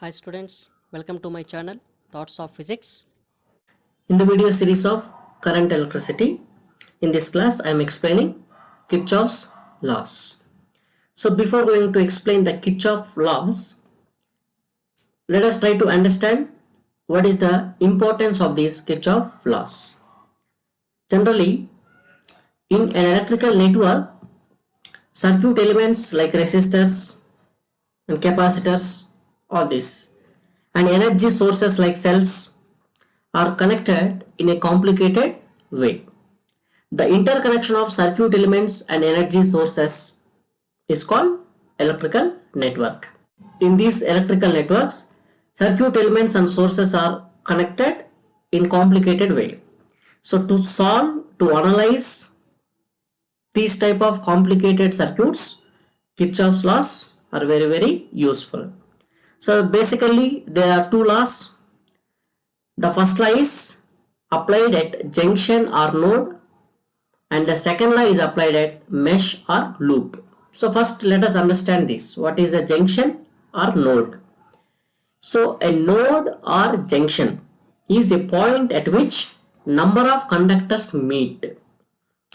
Hi students, welcome to my channel Thoughts of Physics. In the video series of current electricity, in this class I am explaining Kirchhoff's laws. So before going to explain the Kirchhoff laws, let us try to understand what is the importance of these Kirchhoff laws. Generally, in an electrical network, circuit elements like resistors and capacitors, all this, and energy sources like cells are connected in a complicated way. The interconnection of circuit elements and energy sources is called electrical network. In these electrical networks, circuit elements and sources are connected in complicated way. So to analyze these type of complicated circuits, Kirchhoff's laws are very useful. So basically there are two laws. The first law is applied at junction or node, and the second law is applied at mesh or loop. So first let us understand this. What is a junction or node? So a node or junction is a point at which number of conductors meet.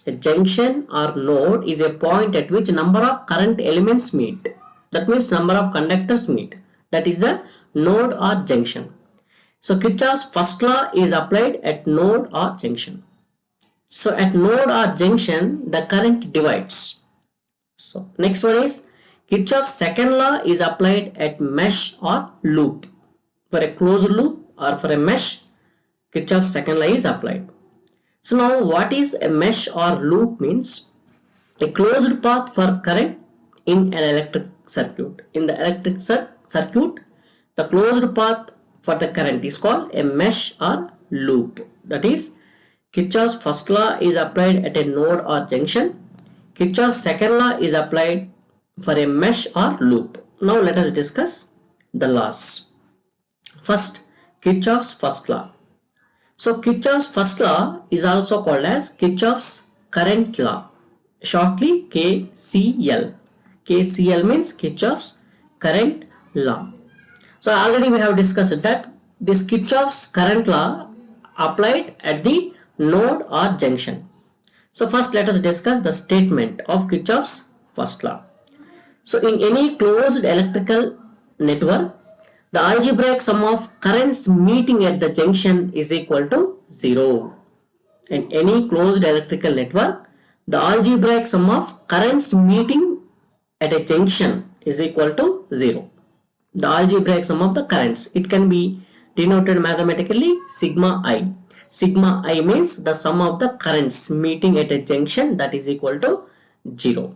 A junction or node is a point at which number of current elements meet. That means number of conductors meet. That is the node or junction. So Kirchhoff's first law is applied at node or junction. So at node or junction, the current divides. So next one is Kirchhoff's second law is applied at mesh or loop. For a closed loop or for a mesh, Kirchhoff's second law is applied. So now what is a mesh or loop means? A closed path for current in an electric circuit. In the electric circuit, the closed path for the current is called a mesh or loop. That is, Kirchhoff's first law is applied at a node or junction. Kirchhoff's second law is applied for a mesh or loop. Now let us discuss the laws. First, Kirchhoff's first law. So Kirchhoff's first law is also called as Kirchhoff's current law, shortly KCL. KCL means Kirchhoff's current law. So already we have discussed that this Kirchhoff's current law applied at the node or junction. So first let us discuss the statement of Kirchhoff's first law. So in any closed electrical network, the algebraic sum of currents meeting at the junction is equal to 0. In any closed electrical network, the algebraic sum of currents meeting at a junction is equal to 0. The algebraic sum of the currents, it can be denoted mathematically sigma I. Sigma I means the sum of the currents meeting at a junction, that is equal to 0.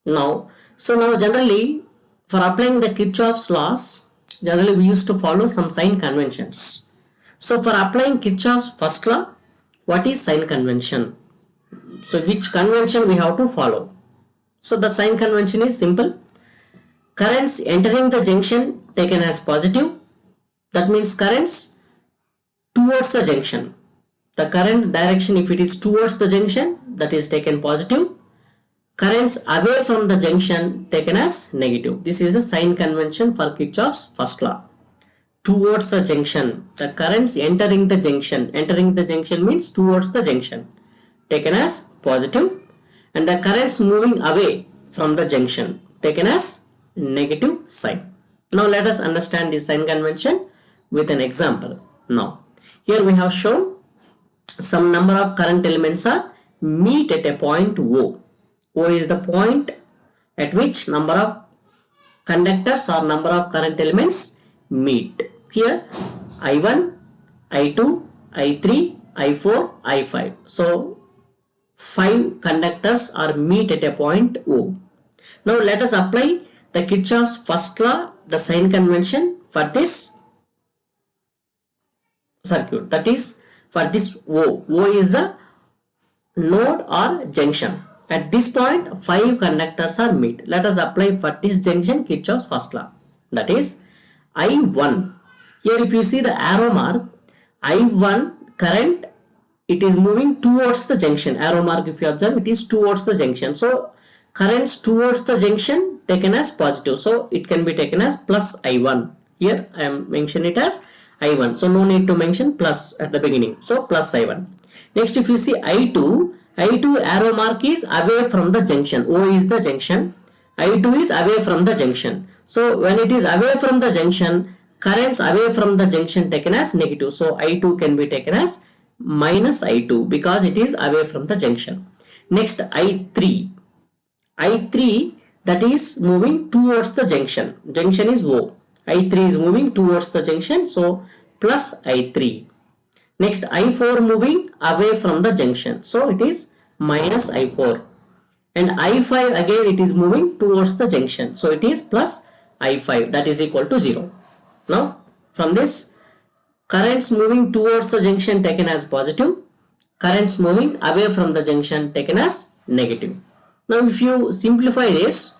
Now generally for applying the Kirchhoff's laws, generally we used to follow some sign conventions. So for applying Kirchhoff's first law, what is sign convention? So which convention we have to follow? So the sign convention is simple. Currents entering the junction taken as positive. That means currents towards the junction. The current direction, if it is towards the junction, that is taken positive. Currents away from the junction taken as negative. This is the sign convention for Kirchhoff's first law. Towards the junction, the currents entering the junction. Entering the junction means towards the junction, taken as positive, and the currents moving away from the junction taken as negative sign. Now let us understand this sign convention with an example. Now here we have shown some number of current elements are meet at a point O. O is the point at which number of conductors or number of current elements meet. Here I1, I2, I3, I4, I5. So 5 conductors are meet at a point O. Now let us apply the Kirchhoff's first law, the sign convention for this circuit. That is for this O. O is the node or junction. At this point 5 conductors are meet. Let us apply for this junction Kirchhoff's first law. That is I1. Here if you see the arrow mark, I1 current, it is moving towards the junction. Arrow mark, if you observe, it is towards the junction. So currents towards the junction taken as positive. So it can be taken as plus I1. Here I am mentioning it as I1. So no need to mention plus at the beginning. So plus I1. Next, if you see I2, I2 arrow mark is away from the junction. O is the junction. I2 is away from the junction. So when it is away from the junction, currents away from the junction taken as negative. So I2 can be taken as minus I2 because it is away from the junction. Next, I3. I3, that is moving towards the junction. Junction is O. I3 is moving towards the junction. So plus I3. Next, I4 moving away from the junction. So it is minus I4. And I5 again, it is moving towards the junction. So it is plus I5, that is equal to 0. Now from this, currents moving towards the junction taken as positive, currents moving away from the junction taken as negative. Now if you simplify this,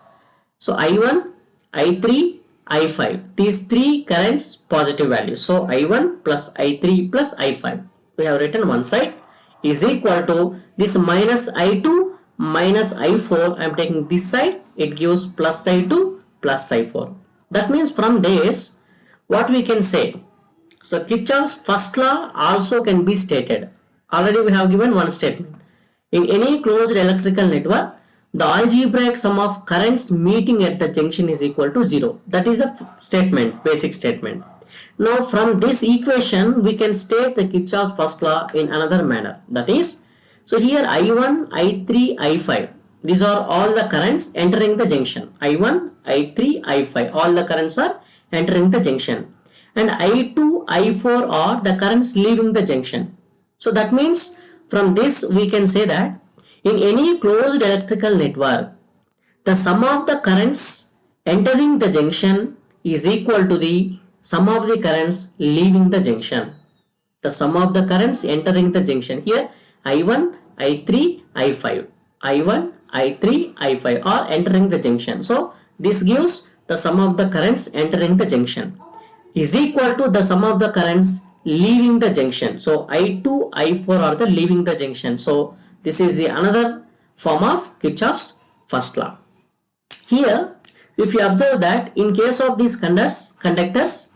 so I1, I3, I5, these three currents positive values. So I1 plus I3 plus I5, we have written one side, is equal to this minus I2 minus I4. I am taking this side, it gives plus I2 plus I4. That means from this, what we can say, so Kirchhoff's first law also can be stated. Already we have given one statement. In any closed electrical network, the algebraic sum of currents meeting at the junction is equal to 0. That is the statement, basic statement. Now from this equation, we can state the Kirchhoff's first law in another manner. That is, so here I1, I3, I5. These are all the currents entering the junction. I1, I3, I5. All the currents are entering the junction. And I2, I4 are the currents leaving the junction. So that means from this we can say that in any closed electrical network, the sum of the currents entering the junction is equal to the sum of the currents leaving the junction. The sum of the currents entering the junction. Here I1, I3, I5. I1, I3, I5 are entering the junction. So this gives the sum of the currents entering the junction is equal to the sum of the currents leaving the junction. So I2, I4 are the leaving the junction. So this is the another form of Kirchhoff's first law. Here, if you observe that in case of these conductors,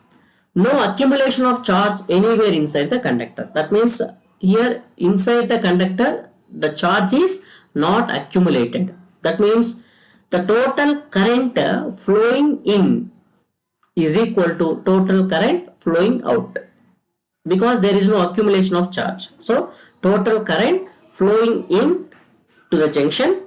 no accumulation of charge anywhere inside the conductor. That means here inside the conductor, the charge is not accumulated. That means the total current flowing in is equal to total current flowing out because there is no accumulation of charge. So total current flowing in to the junction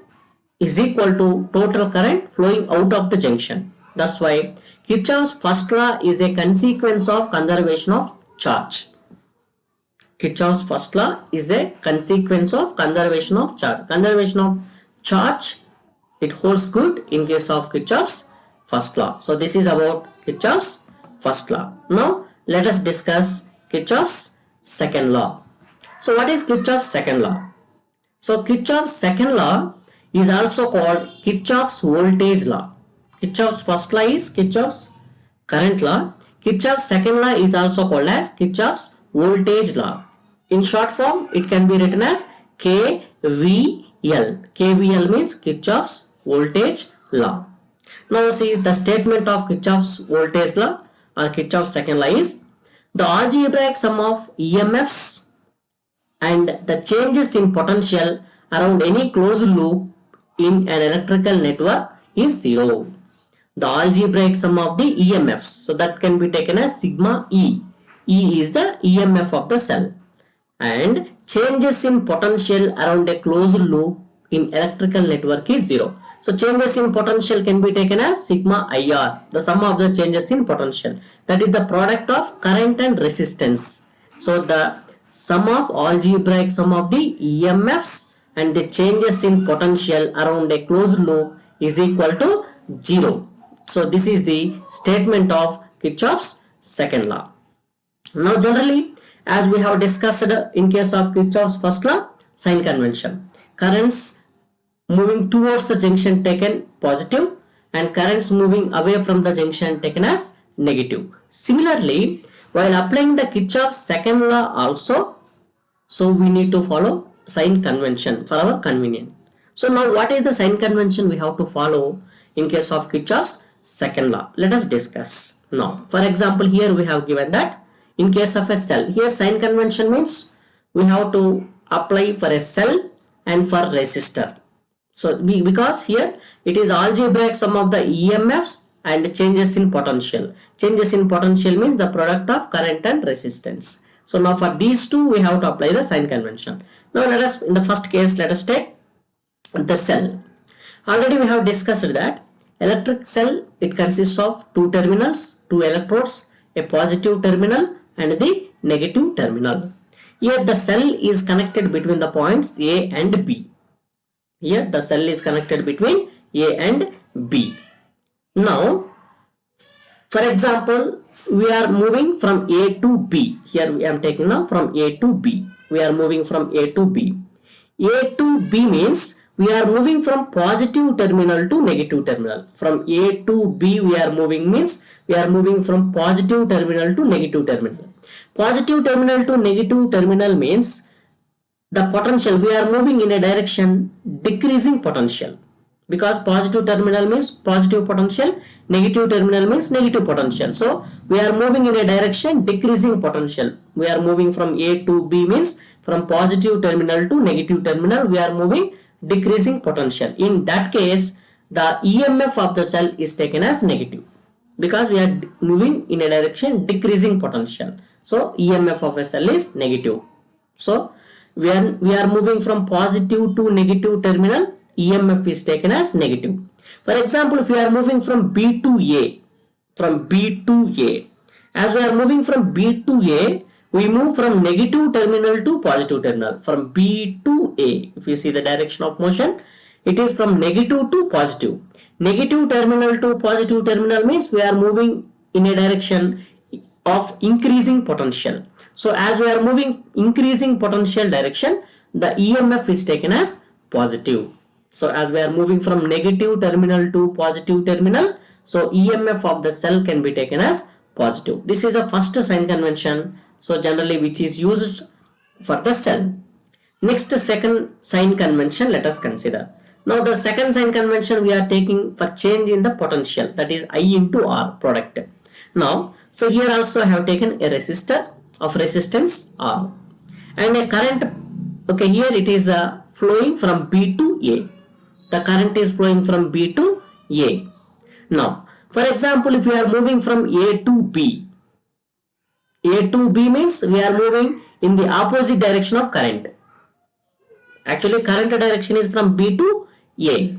is equal to total current flowing out of the junction. That's why Kirchhoff's first law is a consequence of conservation of charge. Kirchhoff's first law is a consequence of conservation of charge. Conservation of charge, it holds good in case of Kirchhoff's first law. So this is about Kirchhoff's first law. Now let us discuss Kirchhoff's second law. So what is Kirchhoff's second law? So Kirchhoff's second law is also called Kirchhoff's voltage law. Kirchhoff's first law is Kirchhoff's current law. Kirchhoff's second law is also called as Kirchhoff's voltage law. In short form, it can be written as KVL. KVL means Kirchhoff's voltage law. Now see the statement of Kirchhoff's voltage law or Kirchhoff's second law is the algebraic sum of EMFs and the changes in potential around any closed loop in an electrical network is 0. The algebraic sum of the EMFs, so that can be taken as sigma E. E is the EMF of the cell, and changes in potential around a closed loop in electrical network is 0. So changes in potential can be taken as sigma IR, the sum of the changes in potential, that is the product of current and resistance. So the sum of algebraic sum of the EMFs and the changes in potential around a closed loop is equal to 0. So this is the statement of Kirchhoff's second law. Now generally, as we have discussed in case of Kirchhoff's first law, sign convention. Currents moving towards the junction taken positive and currents moving away from the junction taken as negative. Similarly, while applying the Kirchhoff's second law also, so we need to follow sign convention for our convenience. So now what is the sign convention we have to follow in case of Kirchhoff's second law? Let us discuss. Now, for example, here we have given that in case of a cell, here sign convention means we have to apply for a cell and for resistor. So because here it is algebraic sum of the EMFs and changes in potential. Changes in potential means the product of current and resistance. So now for these two we have to apply the sign convention. Now let us, in the first case, let us take the cell. Already we have discussed that electric cell, it consists of two terminals, two electrodes, a positive terminal and the negative terminal. Here the cell is connected between the points A and B. Here the cell is connected between A and B. Now, for example, we are moving from A to B. Here I am taking now from A to B. We are moving from A to B. A to B means we are moving from positive terminal to negative terminal. From A to B we are moving means we are moving from positive terminal to negative terminal. Positive terminal to negative terminal means the potential, we are moving in a direction decreasing potential, because positive terminal means positive potential, negative terminal means negative potential. So we are moving in a direction decreasing potential. We are moving from A to B means from positive terminal to negative terminal we are moving decreasing potential. In that case the EMF of the cell is taken as negative, because we are moving in a direction decreasing potential. So EMF of a cell is negative. So when we are moving from positive to negative terminal, EMF is taken as negative. For example, if we are moving from B to A, as we are moving from B to A, we move from negative terminal to positive terminal. From B to A, if you see the direction of motion, it is from negative to positive. Negative terminal to positive terminal means we are moving in a direction of increasing potential. So as we are moving increasing potential direction, the EMF is taken as positive. So as we are moving from negative terminal to positive terminal, so EMF of the cell can be taken as positive. This is the first sign convention, so generally which is used for the cell. Next, second sign convention let us consider. Now the second sign convention we are taking for change in the potential, that is I into R product. Now, so here also I have taken a resistor of resistance R and a current. Okay, here it is flowing from B to A. The current is flowing from B to A. Now, for example, if we are moving from A to B, A to B means we are moving in the opposite direction of current. Actually, current direction is from B to A.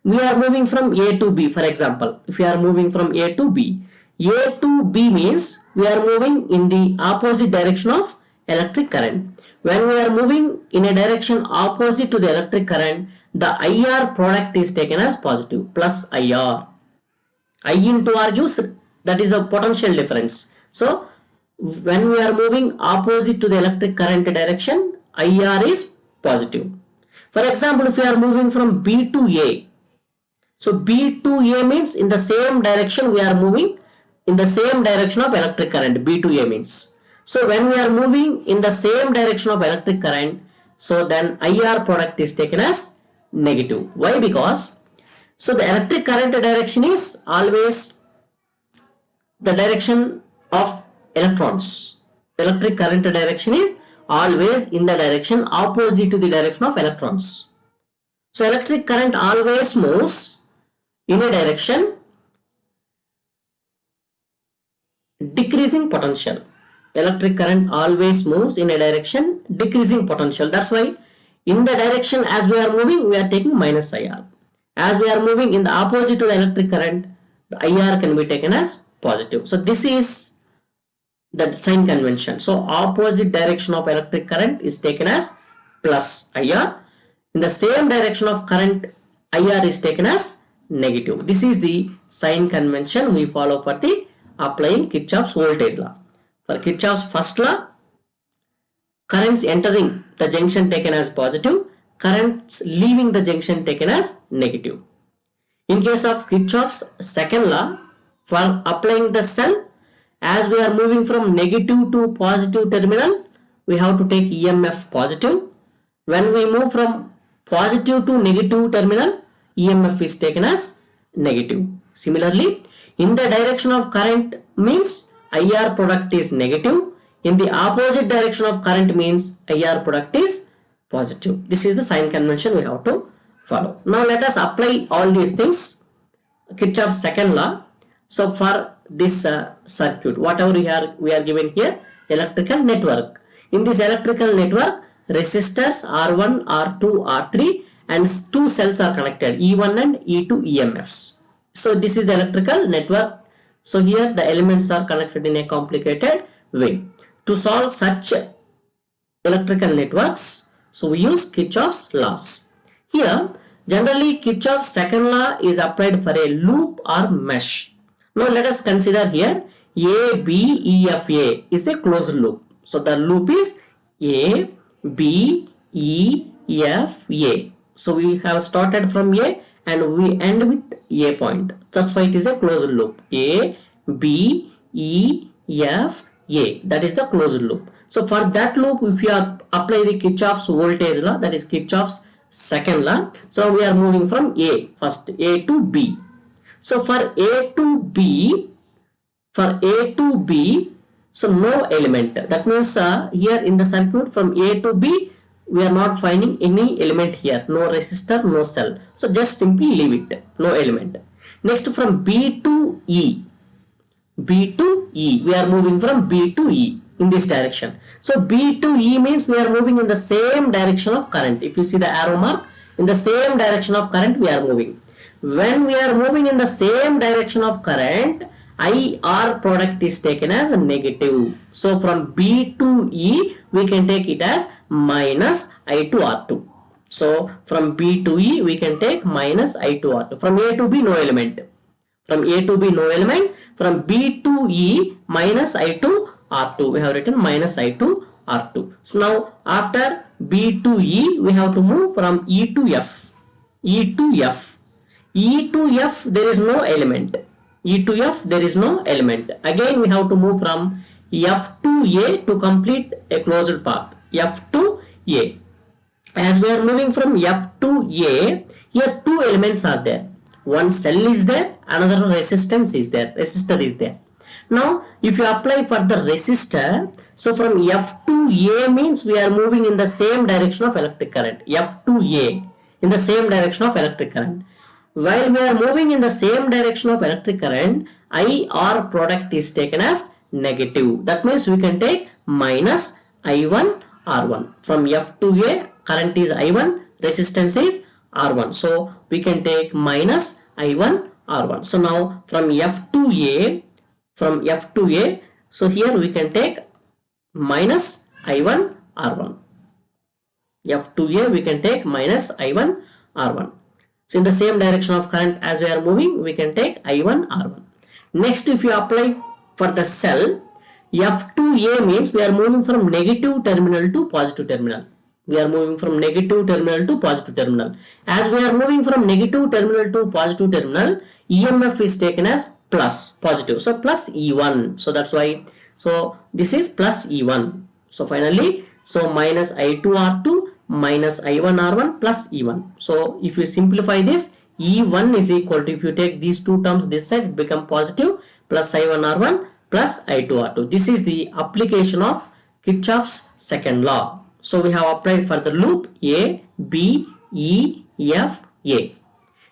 We are moving from A to B. For example, if we are moving from A to B, A to B means we are moving in the opposite direction of electric current. When we are moving in a direction opposite to the electric current, the IR product is taken as positive, plus IR. I into R gives, that is the potential difference. So when we are moving opposite to the electric current direction, IR is positive. For example, if we are moving from B to A, so B to A means in the same direction we are moving, in the same direction of electric current, B to A means. So when we are moving in the same direction of electric current, so then IR product is taken as negative. Why? Because so the electric current direction is always the direction of electrons. Electric current direction is always in the direction opposite to the direction of electrons. So electric current always moves in a direction decreasing potential. Electric current always moves in a direction decreasing potential. That's why in the direction as we are moving, we are taking minus IR. As we are moving in the opposite to the electric current, the IR can be taken as positive. So this is the sign convention. So opposite direction of electric current is taken as plus IR. In the same direction of current, IR is taken as negative. This is the sign convention we follow for the applying Kirchhoff's voltage law. For Kirchhoff's first law, currents entering the junction taken as positive, currents leaving the junction taken as negative. In case of Kirchhoff's second law, for applying the cell, as we are moving from negative to positive terminal, we have to take EMF positive. When we move from positive to negative terminal, EMF is taken as negative. Similarly, In the direction of current means IR product is negative. In the opposite direction of current means IR product is positive. This is the sign convention we have to follow. Now let us apply all these things. Kirchhoff's second law. So for this circuit, whatever we are given here, electrical network. In this electrical network, resistors R1, R2, R3 and two cells are connected, E1 and E2 EMFs. So this is the electrical network. So here the elements are connected in a complicated way. To solve such electrical networks, so we use Kirchhoff's laws. Here generally Kirchhoff's second law is applied for a loop or mesh. Now let us consider here A, B, E, F, A is a closed loop. So the loop is A, B, E, F, A. So we have started from A and we end with A point. That's why it is a closed loop. A, B, E, F, A. That is the closed loop. So for that loop, if you apply the Kirchhoff's voltage law, that is Kirchhoff's second law. So we are moving from A, first A to B. So for A to B, so no element. That means here in the circuit from A to B, we are not finding any element here. No resistor, no cell. So just simply leave it. No element. Next from B to E. We are moving from B to E in this direction. So B to E means we are moving in the same direction of current. If you see the arrow mark, in the same direction of current we are moving. When we are moving in the same direction of current, IR product is taken as negative. So from B to E, we can take it as minus I to R2. So from B to E, we can take minus I to R2. From A to B, no element. From A to B, no element. From B to E, minus I to R2. We have written minus I to R2. So now after B to E, we have to move from E to F. E to F. E to F, there is no element. E to F, there is no element. Again, we have to move from F to A to complete a closed path. F to A. As we are moving from F to A, here two elements are there. One cell is there, another resistance is there. Resistor is there. Now, if you apply for the resistor, so from F to A means we are moving in the same direction of electric current. F to A, in the same direction of electric current. While we are moving in the same direction of electric current, IR product is taken as negative. That means we can take minus I1 R1. From F to A, current is I1, resistance is R1. So we can take minus I1 R1. So now from F to A, so here we can take minus I1 R1. F to A, we can take minus I1 R1. So in the same direction of current as we are moving, we can take I1 R1. Next, if you apply for the cell, F to A means we are moving from negative terminal to positive terminal. We are moving from negative terminal to positive terminal. As we are moving from negative terminal to positive terminal, EMF is taken as plus, positive. So plus E1. So that's why, so this is plus E1. So finally, so minus I2 R2 minus I1 R1 plus E1. So if you simplify this, E1 is equal to, if you take these two terms this side, it becomes positive, plus I1 R1 plus I2 R2. This is the application of Kirchhoff's second law. So we have applied for the loop A, B, E, F, A.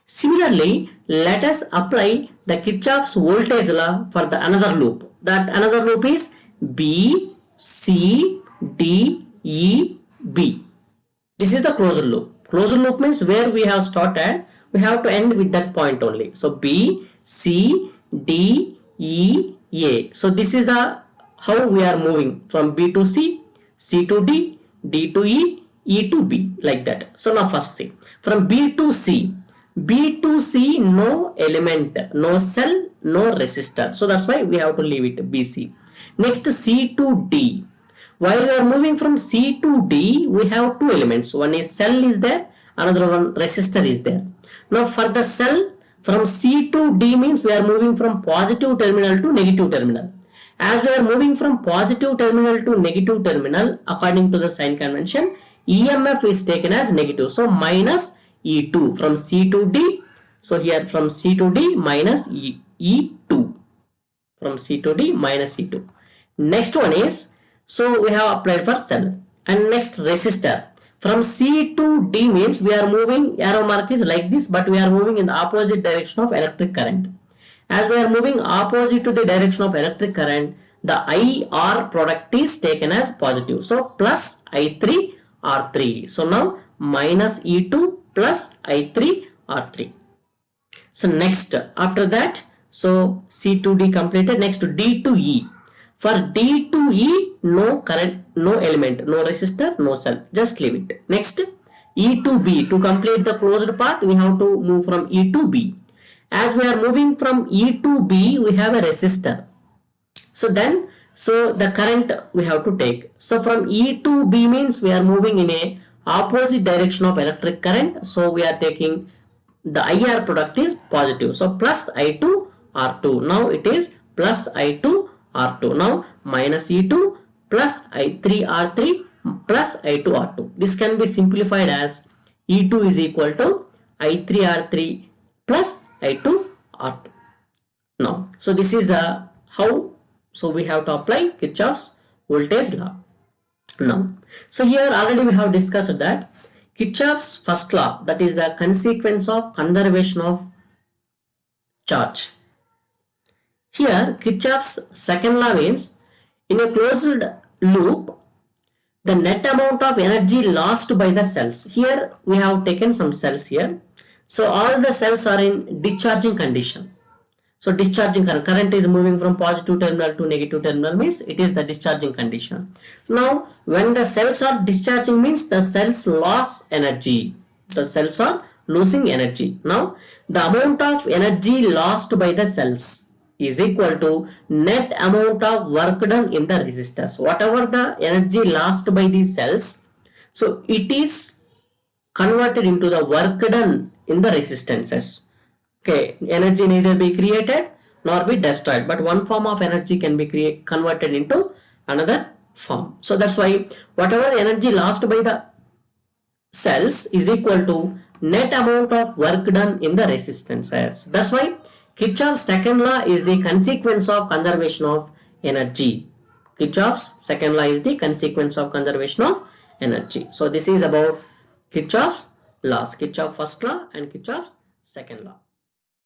Similarly, let us apply the Kirchhoff's voltage law for the another loop. That another loop is B, C, D, E, B. This is the closed loop. Closed loop means where we have started, we have to end with that point only. So B, C, D, E, A. So this is the how we are moving from B to C, C to D, D to E, E to B, like that. So now first see, from B to C, no element, no cell, no resistor. So that's why we have to leave it BC. Next C to D. While we are moving from C to D, we have two elements. One is cell is there, another one resistor is there. Now for the cell, from C to D means we are moving from positive terminal to negative terminal. As we are moving from positive terminal to negative terminal, according to the sign convention, EMF is taken as negative. So minus E2 from C to D. So here from C to D minus E2. from C to D minus C2. Next one is, so we have applied for cell. And next resistor. From C to D means we are moving, arrow mark is like this, but we are moving in the opposite direction of electric current. As we are moving opposite to the direction of electric current, the IR product is taken as positive. So plus I3 R3. So now minus E2 plus I3 R3. So next, after that, so C to D completed. Next D to E. For D to E, no current, no element, no resistor, no cell. Just leave it. Next, E to B. To complete the closed path, we have to move from E to B. As we are moving from E to B, we have a resistor. So then, so the current we have to take. So from E to B means we are moving in a opposite direction of electric current. So we are taking the IR product is positive. So plus I2 R2. Now it is plus I2 R2. Now minus E2 plus I3 R3 plus I2 R2. This can be simplified as E2 is equal to I3 R3 plus I2 R2. Now, so this is how, so we have to apply Kirchhoff's voltage law. Now, so here already we have discussed that Kirchhoff's first law, that is the consequence of conservation of charge. Here Kirchhoff's second law means in a closed loop, the net amount of energy lost by the cells. Here we have taken some cells here. So all the cells are in discharging condition. So discharging current is moving from positive terminal to negative terminal means it is the discharging condition. Now when the cells are discharging means the cells lost energy. The cells are losing energy. Now the amount of energy lost by the cells is equal to net amount of work done in the resistors. Whatever the energy lost by these cells, so it is converted into the work done in the resistances. Okay, energy neither be created nor be destroyed, but one form of energy can be converted into another form. So that's why whatever energy lost by the cells is equal to net amount of work done in the resistances. That's why Kirchhoff's second law is the consequence of conservation of energy. Kirchhoff's second law is the consequence of conservation of energy. So this is about Kirchhoff's laws, Kirchhoff's first law and Kirchhoff's second law.